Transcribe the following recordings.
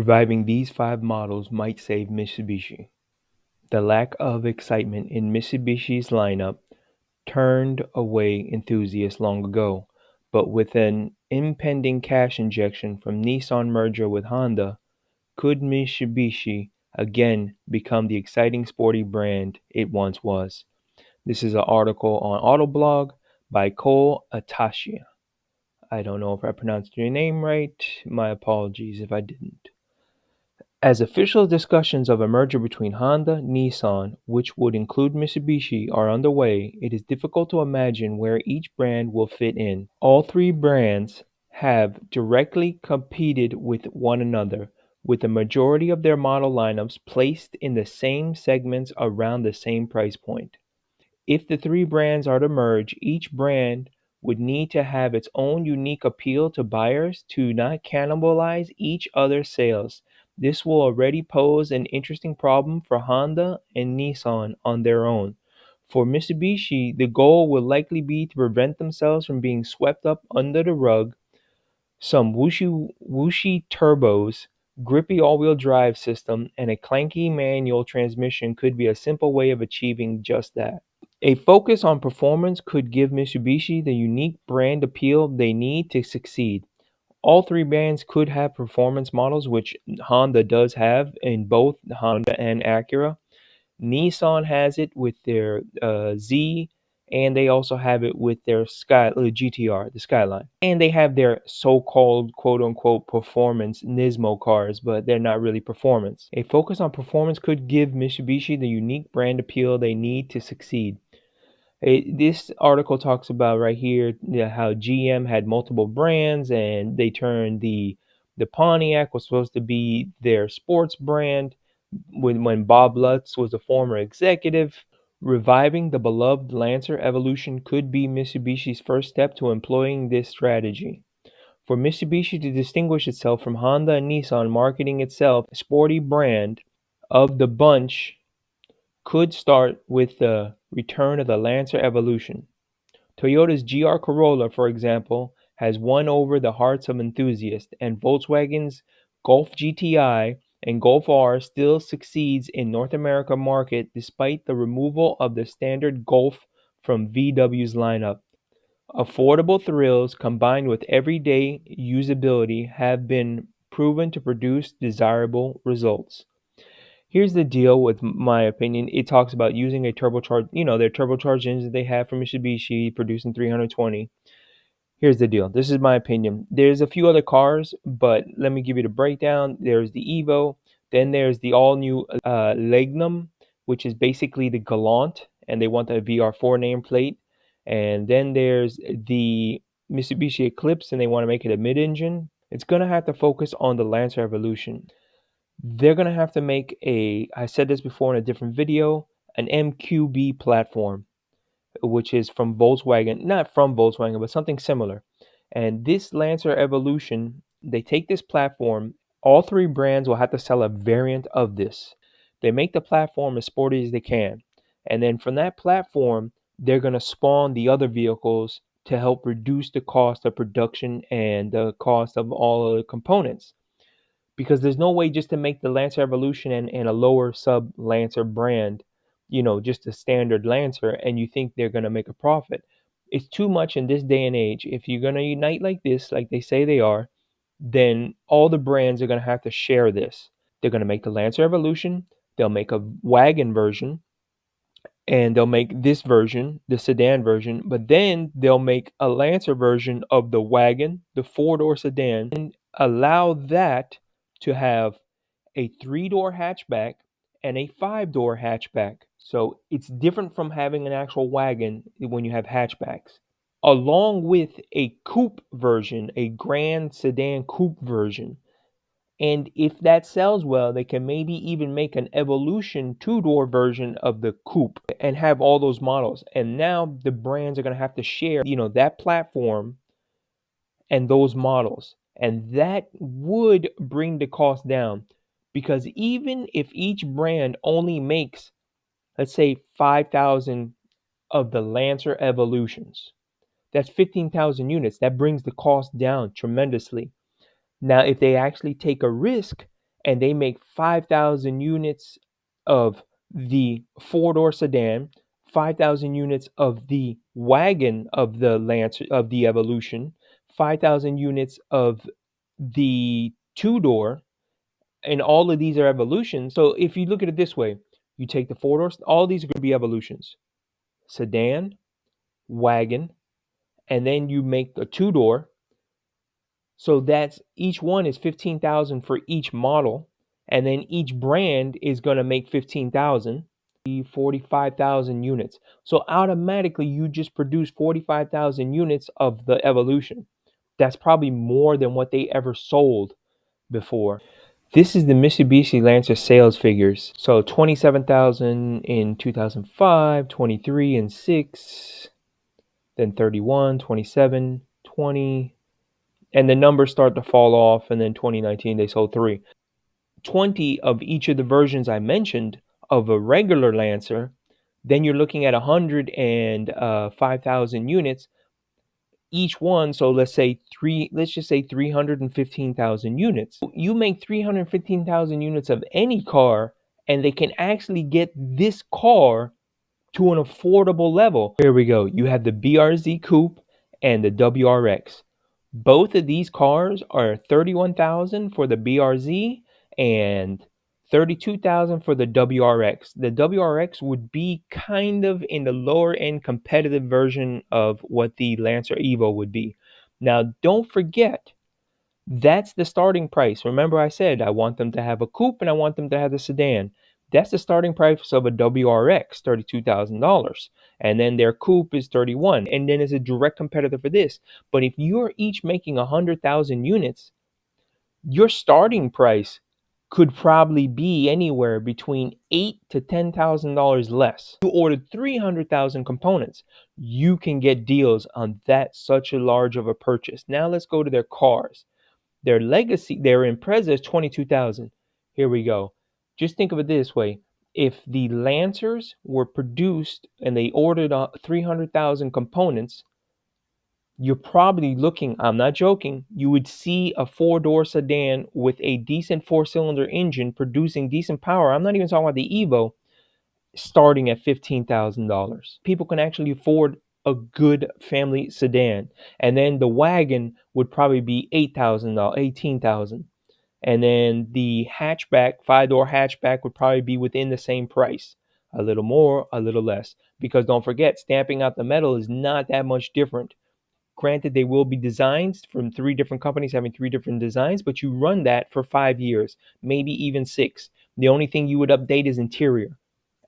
Reviving these 5 models might save Mitsubishi. The lack of excitement in Mitsubishi's lineup turned away enthusiasts long ago, but with an impending cash injection from Nissan merger with Honda, could Mitsubishi again become the exciting sporty brand it once was? This is an article on Autoblog by Cole Atashia. I don't know if I pronounced your name right. My apologies if I didn't. As official discussions of a merger between Honda, Nissan, which would include Mitsubishi, are underway, it is difficult to imagine where each brand will fit in. All 3 brands have directly competed with one another, with the majority of their model lineups placed in the same segments around the same price point. If the 3 brands are to merge, each brand would need to have its own unique appeal to buyers to not cannibalize each other's sales. This will already pose an interesting problem for Honda and Nissan on their own. For Mitsubishi, the goal will likely be to prevent themselves from being swept up under the rug. Some whooshy turbos, grippy all-wheel drive system, and a clanky manual transmission could be a simple way of achieving just that. A focus on performance could give Mitsubishi the unique brand appeal they need to succeed. All 3 brands could have performance models, which Honda does have in both Honda and Acura. Nissan has it with their Z, and they also have it with their GTR, the Skyline. And they have their so-called quote-unquote performance Nismo cars, but they're not really performance. A focus on performance could give Mitsubishi the unique brand appeal they need to succeed. This article talks about right here how GM had multiple brands and they turned the Pontiac was supposed to be their sports brand when Bob Lutz was a former executive. Reviving the beloved Lancer Evolution could be Mitsubishi's first step to employing this strategy. For Mitsubishi to distinguish itself from Honda and Nissan marketing itself as a sporty brand of the bunch could start with the return of the Lancer Evolution. Toyota's GR Corolla, for example, has won over the hearts of enthusiasts, and Volkswagen's Golf GTI and Golf R still succeeds in North America market despite the removal of the standard Golf from VW's lineup. Affordable thrills combined with everyday usability have been proven to produce desirable results. Here's the deal with my opinion. It talks about using a turbocharged, their turbocharged engine that they have from Mitsubishi producing 320. Here's the deal. This is my opinion. There's a few other cars, but let me give you the breakdown. There's the Evo, then there's the all-new Legnum, which is basically the Galant, and they want the VR4 nameplate. And then there's the Mitsubishi Eclipse, and they want to make it a mid-engine. It's going to have to focus on the Lancer Evolution. They're going to have to make I said this before in a different video, an MQB platform, which is from Volkswagen, not from Volkswagen, but something similar. And this Lancer Evolution, they take this platform, all 3 brands will have to sell a variant of this. They make the platform as sporty as they can. And then from that platform, they're going to spawn the other vehicles to help reduce the cost of production and the cost of all of the components, because there's no way just to make the Lancer Evolution and a lower sub Lancer brand, just a standard Lancer, and you think they're going to make a profit. It's too much in this day and age. If you're going to unite like this, like they say they are, then all the brands are going to have to share this. They're going to make the Lancer Evolution, they'll make a wagon version, and they'll make this version, the sedan version, but then they'll make a Lancer version of the wagon, the 4-door sedan, and allow that to have a 3-door hatchback and a 5-door hatchback. So it's different from having an actual wagon when you have hatchbacks, along with a coupe version, a grand sedan coupe version. And if that sells well, they can maybe even make an Evolution 2-door version of the coupe and have all those models. And now the brands are going to have to share, that platform and those models. And that would bring the cost down, because even if each brand only makes, let's say, 5,000 of the Lancer Evolutions, that's 15,000 units. That brings the cost down tremendously. Now, if they actually take a risk and they make 5,000 units of the four-door sedan, 5,000 units of the wagon of the Lancer of the Evolution, 5,000 units of the two-door, and all of these are evolutions. So if you look at it this way, you take the four doors, all these are going to be evolutions: sedan, wagon, and then you make a two-door. So that's each one is 15,000 for each model, and then each brand is going to make 15,000, 45,000 units. So automatically you just produce 45,000 units of the Evolution. That's probably more than what they ever sold before. This is the Mitsubishi Lancer sales figures. So 27,000 in 2005, 23 and 6, then 31, 27, 20, and the numbers start to fall off, and then 2019 they sold 3. 20 of each of the versions I mentioned of a regular Lancer, then you're looking at 105,000 units each one. So let's just say 315,000 units. You make 315,000 units of any car, and they can actually get this car to an affordable level. Here we go. You have the BRZ Coupe and the WRX. Both of these cars are 31,000 for the BRZ and 32,000 for the WRX. The WRX would be kind of in the lower end competitive version of what the Lancer Evo would be. Now, don't forget, that's the starting price. Remember I said I want them to have a coupe and I want them to have the sedan. That's the starting price of a WRX, $32,000. And then their coupe is 31. And then it's a direct competitor for this. But if you're each making 100,000 units, your starting price could probably be anywhere between $8,000 to $10,000 less. If you ordered 300,000 components, you can get deals on that such a large of a purchase. Now let's go to their cars. Their legacy, their Impreza is 22,000. Here we go. Just think of it this way. If the Lancers were produced and they ordered 300,000 components, you're probably looking, I'm not joking, you would see a four-door sedan with a decent four-cylinder engine producing decent power. I'm not even talking about the Evo, starting at $15,000. People can actually afford a good family sedan. And then the wagon would probably be $8,000, 18,000. And then the hatchback, five-door hatchback, would probably be within the same price. A little more, a little less. Because don't forget, stamping out the metal is not that much different. Granted, they will be designs from 3 different companies having 3 different designs, but you run that for 5 years, maybe even 6. The only thing you would update is interior.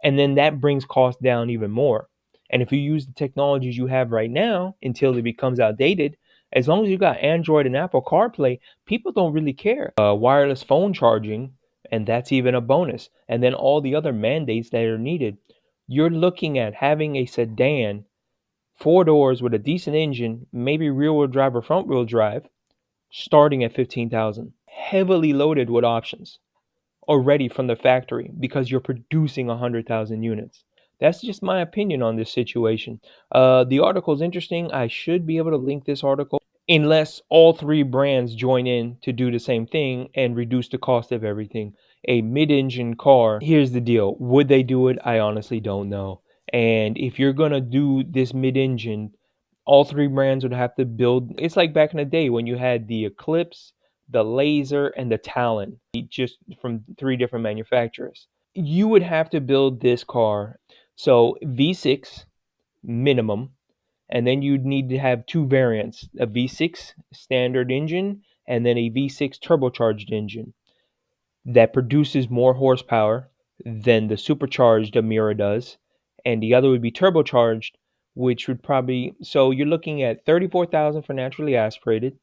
And then that brings costs down even more. And if you use the technologies you have right now until it becomes outdated, as long as you got Android and Apple CarPlay, people don't really care. Wireless phone charging, and that's even a bonus. And then all the other mandates that are needed. You're looking at having a sedan, 4 doors with a decent engine, maybe rear-wheel drive or front-wheel drive, starting at 15,000. Heavily loaded with options already from the factory because you're producing 100,000 units. That's just my opinion on this situation. The article is interesting. I should be able to link this article unless all 3 brands join in to do the same thing and reduce the cost of everything. A mid-engine car, here's the deal. Would they do it? I honestly don't know. And if you're going to do this mid-engine, all 3 brands would have to build. It's like back in the day when you had the Eclipse, the Laser, and the Talon, just from 3 different manufacturers. You would have to build this car. So V6 minimum, and then you'd need to have 2 variants, a V6 standard engine and then a V6 turbocharged engine that produces more horsepower than the supercharged Amira does, and the other would be turbocharged, which would probably, so you're looking at 34,000 for naturally aspirated.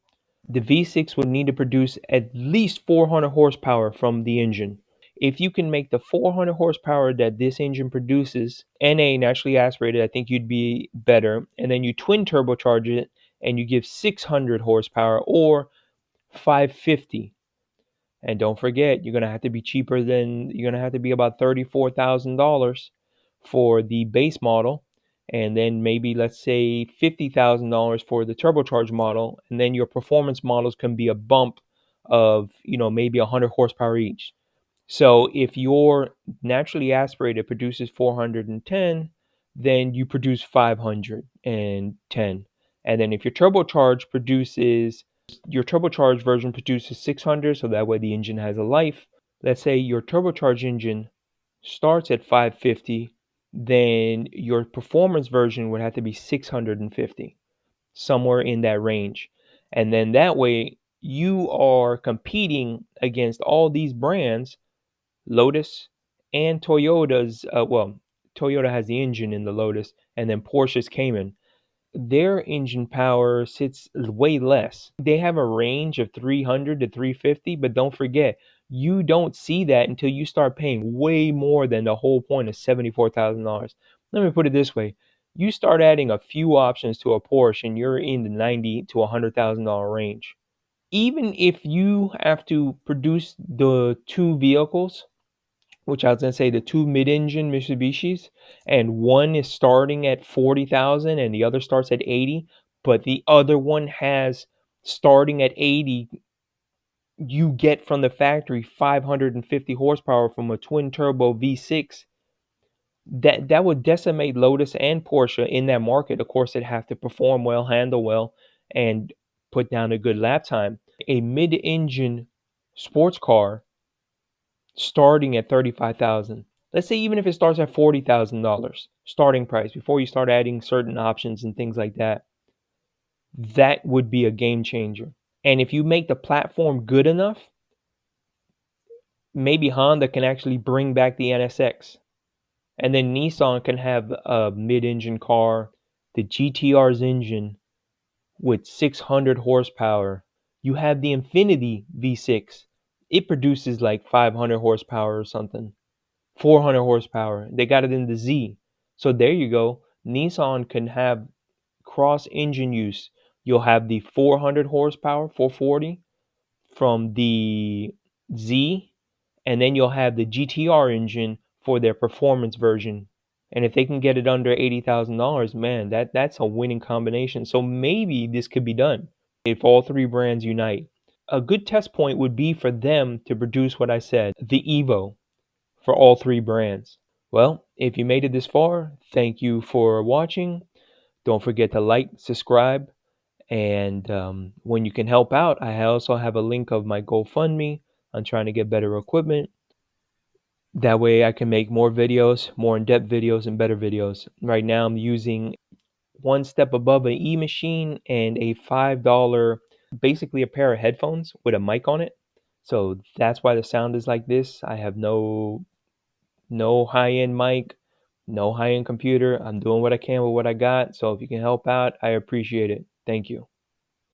The V6 would need to produce at least 400 horsepower from the engine. If you can make the 400 horsepower that this engine produces, NA naturally aspirated, I think you'd be better. And then you twin turbocharge it and you give 600 horsepower or 550. And don't forget, you're gonna have to be cheaper than you're gonna have to be about $34,000 for the base model, and then maybe let's say $50,000 for the turbocharged model, and then your performance models can be a bump of, maybe 100 horsepower each. So if your naturally aspirated produces 410, then you produce 510. And then if your turbocharged version produces 600, so that way the engine has a life. Let's say your turbocharged engine starts at 550, then your performance version would have to be 650, somewhere in that range. And then that way you are competing against all these brands, Lotus and Toyota's. Toyota has the engine in the Lotus, and then Porsche's Cayman. Their engine power sits way less. They have a range of 300 to 350, but don't forget, you don't see that until you start paying way more than the whole point of $74,000. Let me put it this way. You start adding a few options to a Porsche and you're in the $90,000 to $100,000 range. Even if you have to produce the two vehicles, which I was going to say the two mid-engine Mitsubishis, and one is starting at 40,000 and the other starts at 80, but the other one has, starting at 80, you get from the factory 550 horsepower from a twin turbo V6. That would decimate Lotus and Porsche in that market. Of course, it have to perform well, handle well, and put down a good lap time. A mid-engine sports car starting at 35,000. Let's say even if it starts at $40,000 starting price before you start adding certain options and things like that, that would be a game changer. And if you make the platform good enough, maybe Honda can actually bring back the NSX. And then Nissan can have a mid-engine car, the GTR's engine with 600 horsepower. You have the Infiniti V6. It produces like 500 horsepower or something. 400 horsepower. They got it in the Z. So there you go. Nissan can have cross engine use. You'll have the 400 horsepower, 440 from the Z, and then you'll have the GTR engine for their performance version. And if they can get it under $80,000, man, that's a winning combination. So maybe this could be done if all three brands unite. A good test point would be for them to produce what I said, the Evo, for all three brands. Well, if you made it this far, thank you for watching. Don't forget to like, subscribe, and when you can help out, I also have a link of my GoFundMe. I'm trying to get better equipment. That way I can make more videos, more in-depth videos, and better videos. Right now I'm using one step above an E-machine and a $5, basically a pair of headphones with a mic on it. So that's why the sound is like this. I have no high-end mic, no high-end computer. I'm doing what I can with what I got. So if you can help out, I appreciate it. Thank you.